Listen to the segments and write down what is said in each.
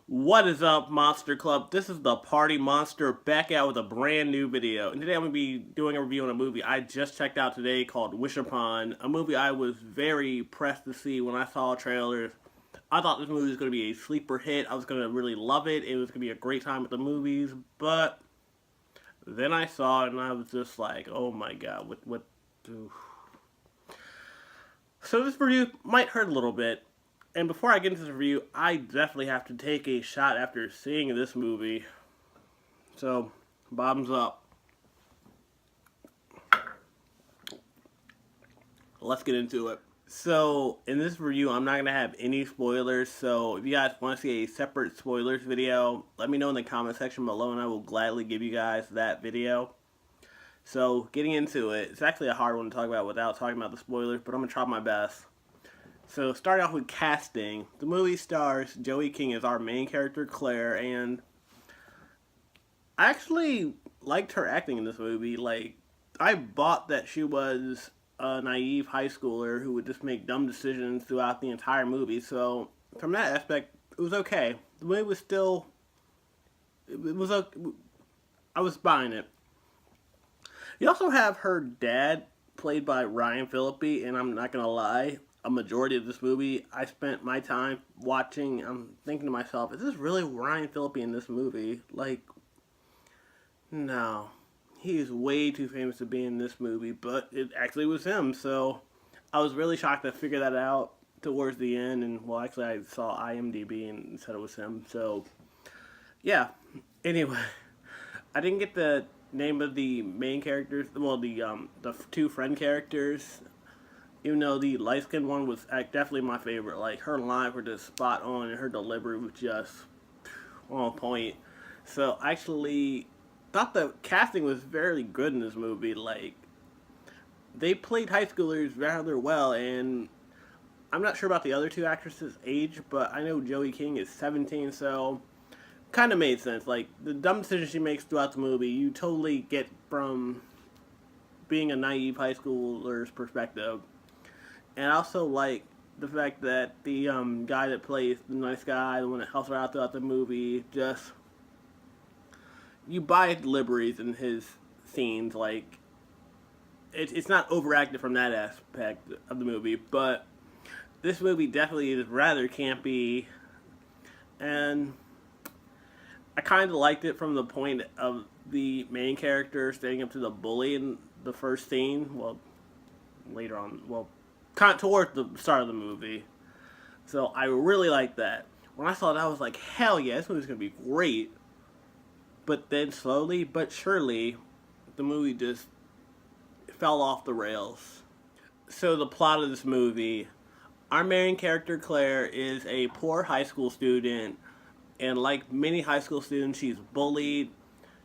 What is up, Monster Club? This is the Party Monster back out with a brand new video. And today I'm going to be doing a review on a movie I just checked out today called Wish Upon, a movie I was very pressed to see when I saw trailers. I thought this movie was going to be a sleeper hit. I was going to really love it. It was going to be a great time at the movies. But then I saw it and I was just like, oh my god, what? Oof. So this review might hurt a little bit. And before I get into this review, I definitely have to take a shot after seeing this movie. So, bottoms up. Let's get into it. So, in this review, I'm not going to have any spoilers. So, if you guys want to see a separate spoilers video, let me know in the comment section below and I will gladly give you guys that video. So, getting into it, it's actually a hard one to talk about without talking about the spoilers, but I'm going to try my best. So, starting off with casting, the movie stars Joey King as our main character, Claire, and I actually liked her acting in this movie. Like, I bought that she was a naive high schooler who would just make dumb decisions throughout the entire movie. So, from that aspect, it was okay. The movie was still, it was okay. I was buying it. You also have her dad, played by Ryan Phillippe, and I'm not gonna lie, a majority of this movie, I spent my time watching. I'm thinking to myself, is this really Ryan Phillippe in this movie? Like, no. He is way too famous to be in this movie, but it actually was him. So I was really shocked to figure that out towards the end. And, well, actually, I saw IMDb and said it was him. So, yeah. Anyway, I didn't get the name of the main characters. Well, the two friend characters. Even though the light-skinned one was definitely my favorite. Like, her lines were just spot on, and her delivery was just on point. So, I actually thought the casting was very good in this movie. Like, they played high schoolers rather well, and I'm not sure about the other two actresses' age, but I know Joey King is 17, so kind of made sense. Like, the dumb decisions she makes throughout the movie, you totally get from being a naive high schooler's perspective. And I also like the fact that the guy that plays the nice guy, the one that helps her out throughout the movie, just, you buy deliveries in his scenes. Like, it's not overacted from that aspect of the movie, but this movie definitely is rather campy, and I kind of liked it from the point of the main character standing up to the bully in the first scene. Well, later on, well, kind of towards the start of the movie. So I really liked that. When I saw that, I was like, hell yeah, this movie's going to be great. But then slowly but surely, the movie just fell off the rails. So the plot of this movie, our main character, Claire, is a poor high school student. And like many high school students, she's bullied.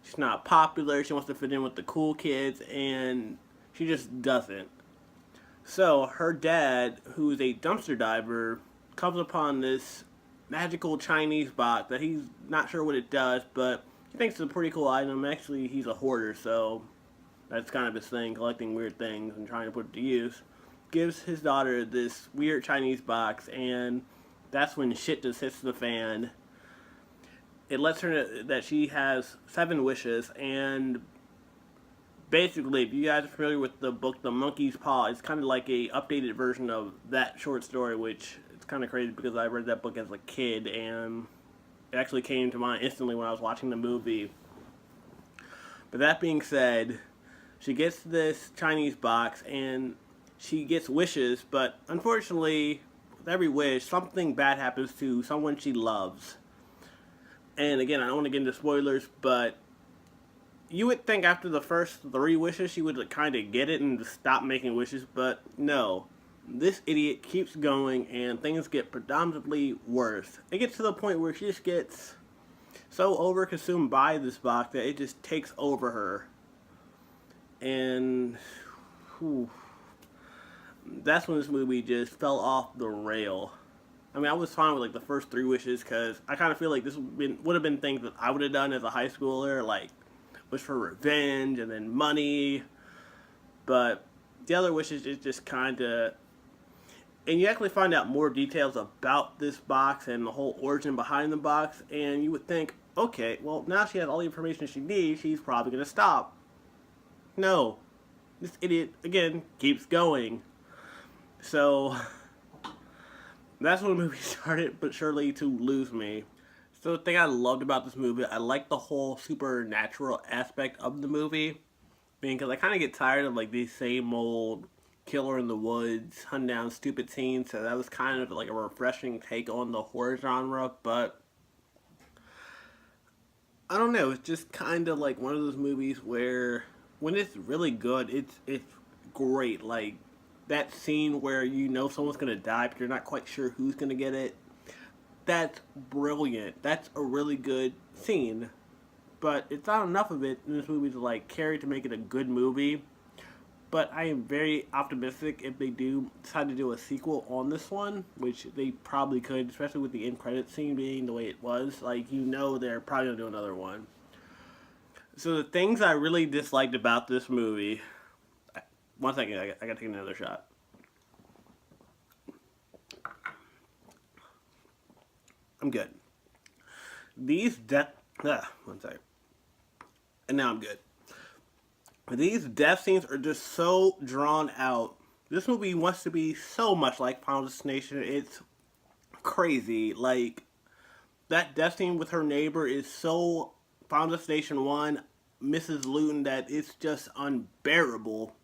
She's not popular. She wants to fit in with the cool kids. And she just doesn't. So, her dad, who is a dumpster diver, comes upon this magical Chinese box that he's not sure what it does, but he thinks it's a pretty cool item. Actually, he's a hoarder, so that's kind of his thing, collecting weird things and trying to put it to use. Gives his daughter this weird Chinese box, and that's when shit just hits the fan. It lets her know that she has 7 wishes, and basically, if you guys are familiar with the book The Monkey's Paw, it's kind of like a updated version of that short story, which it's kind of crazy because I read that book as a kid, and it actually came to mind instantly when I was watching the movie. But that being said, she gets this Chinese box, and she gets wishes, but unfortunately, with every wish, something bad happens to someone she loves. And again, I don't want to get into spoilers, but you would think after the first 3 wishes she would kind of get it and stop making wishes, but no. This idiot keeps going and things get predominantly worse. It gets to the point where she just gets so overconsumed by this box that it just takes over her. And whew, that's when this movie just fell off the rail. I mean, I was fine with like the first 3 wishes because I kind of feel like this would have been things that I would have done as a high schooler, like wish for revenge and then money. But the other wishes is just kind of, And you actually find out more details about this box and the whole origin behind the box, and you would think, okay, well, now she has all the information she needs, she's probably going to stop. No. This idiot, again, keeps going. So, that's when the movie started, but surely to lose me. So the thing I loved about this movie, I liked the whole supernatural aspect of the movie. Because I kind of get tired of like these same old killer in the woods, hunt down stupid scenes. So that was kind of like a refreshing take on the horror genre. But I don't know, it's just kind of like one of those movies where when it's really good, it's great. Like that scene where you know someone's gonna die, but you're not quite sure who's gonna get it. That's brilliant. That's a really good scene. But it's not enough of it in this movie to like carry to make it a good movie. But I am very optimistic if they do decide to do a sequel on this one, which they probably could, especially with the end credit scene being the way it was. Like, you know they're probably going to do another one. So the things I really disliked about this movie... One second, I got to take another shot. I'm good. These one second. And now I'm good. These death scenes are just so drawn out. This movie wants to be so much like Final Destination. It's crazy. Like, that death scene with her neighbor is so Final Destination 1, Mrs. Luton, that it's just unbearable.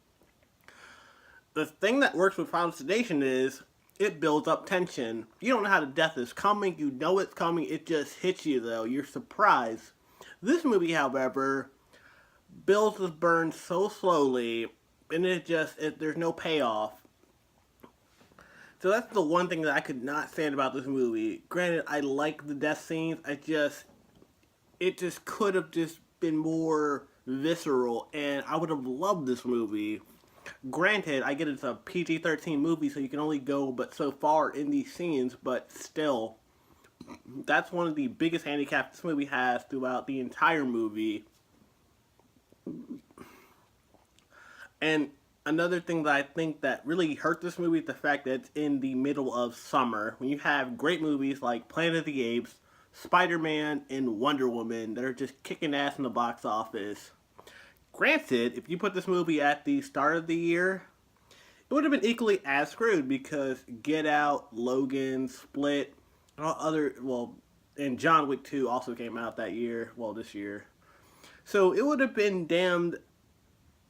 The thing that works with Final Destination is it builds up tension. You don't know how the death is coming. You know it's coming. It just hits you, though. You're surprised. This movie, however, builds this burn so slowly, and there's no payoff. So that's the one thing that I could not stand about this movie. Granted, I like the death scenes. It just could have just been more visceral, and I would have loved this movie. Granted, I get it's a PG-13 movie, so you can only go but so far in these scenes, but still, that's one of the biggest handicaps this movie has throughout the entire movie. And another thing that I think that really hurt this movie is the fact that it's in the middle of summer. When you have great movies like Planet of the Apes, Spider-Man, and Wonder Woman that are just kicking ass in the box office. Granted, if you put this movie at the start of the year, it would have been equally as screwed because Get Out, Logan, Split, and John Wick 2 also came out that year, this year. So it would have been damned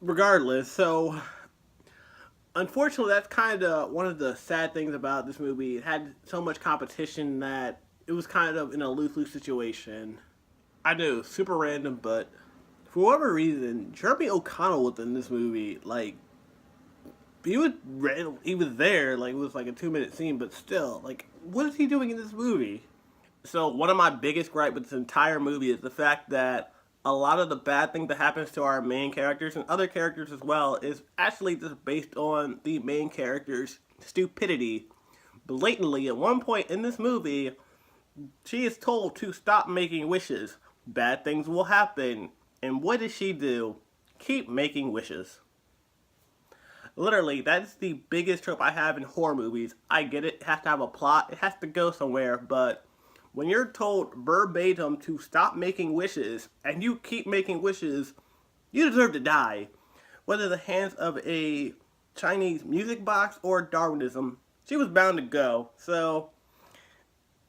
regardless. So unfortunately, that's kind of one of the sad things about this movie. It had so much competition that it was kind of in a lose-lose situation. I know, super random, but for whatever reason, Jeremy O'Connell was in this movie. Like, he was there. Like, it was like a 2-minute scene, but still, like, what is he doing in this movie? So one of my biggest gripes with this entire movie is the fact that a lot of the bad thing that happens to our main characters and other characters as well is actually just based on the main character's stupidity. Blatantly, at one point in this movie, she is told to stop making wishes. Bad things will happen. And what does she do? Keep making wishes. Literally, that's the biggest trope I have in horror movies. I get it has to have a plot, it has to go somewhere, but when you're told verbatim to stop making wishes, and you keep making wishes, you deserve to die. Whether the hands of a Chinese music box or Darwinism, she was bound to go. So,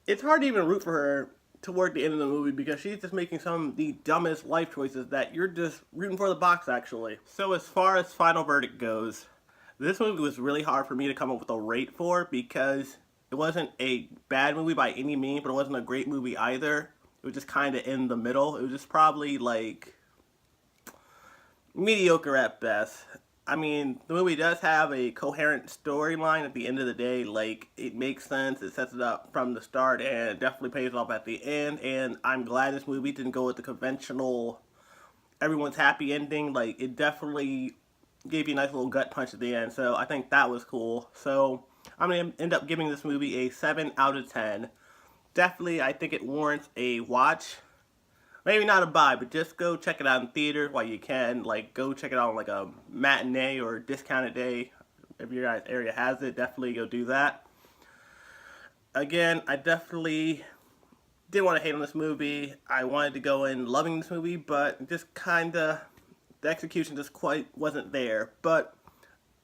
it's hard to even root for her toward the end of the movie because she's just making some of the dumbest life choices that you're just rooting for the box, actually. So as far as final verdict goes, this movie was really hard for me to come up with a rate for because it wasn't a bad movie by any means, but it wasn't a great movie either. It was just kind of in the middle. It was just probably like mediocre at best. I mean, the movie does have a coherent storyline at the end of the day. Like, it makes sense, it sets it up from the start, and it definitely pays off at the end. And I'm glad this movie didn't go with the conventional everyone's happy ending. Like, it definitely gave you a nice little gut punch at the end. So I think that was cool. So I'm going to end up giving this movie a 7 out of 10. Definitely, I think it warrants a watch. Maybe not a buy, but just go check it out in theaters while you can. Like, go check it out on like a matinee or a discounted day. if your guys' area has it, definitely go do that. Again, I definitely didn't want to hate on this movie. I wanted to go in loving this movie, but just kinda, the execution just quite wasn't there. But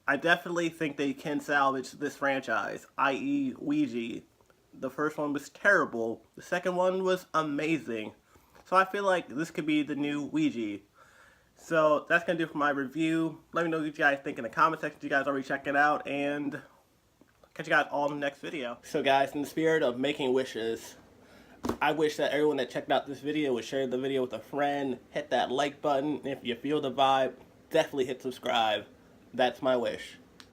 I definitely think they can salvage this franchise, i.e. Ouija. The first one was terrible. The second one was amazing. So I feel like this could be the new Ouija. So that's going to do it for my review. Let me know what you guys think in the comment section. If you guys already checked it out. And catch you guys all in the next video. So guys, in the spirit of making wishes, I wish that everyone that checked out this video would share the video with a friend. Hit that like button. If you feel the vibe, definitely hit subscribe. That's my wish.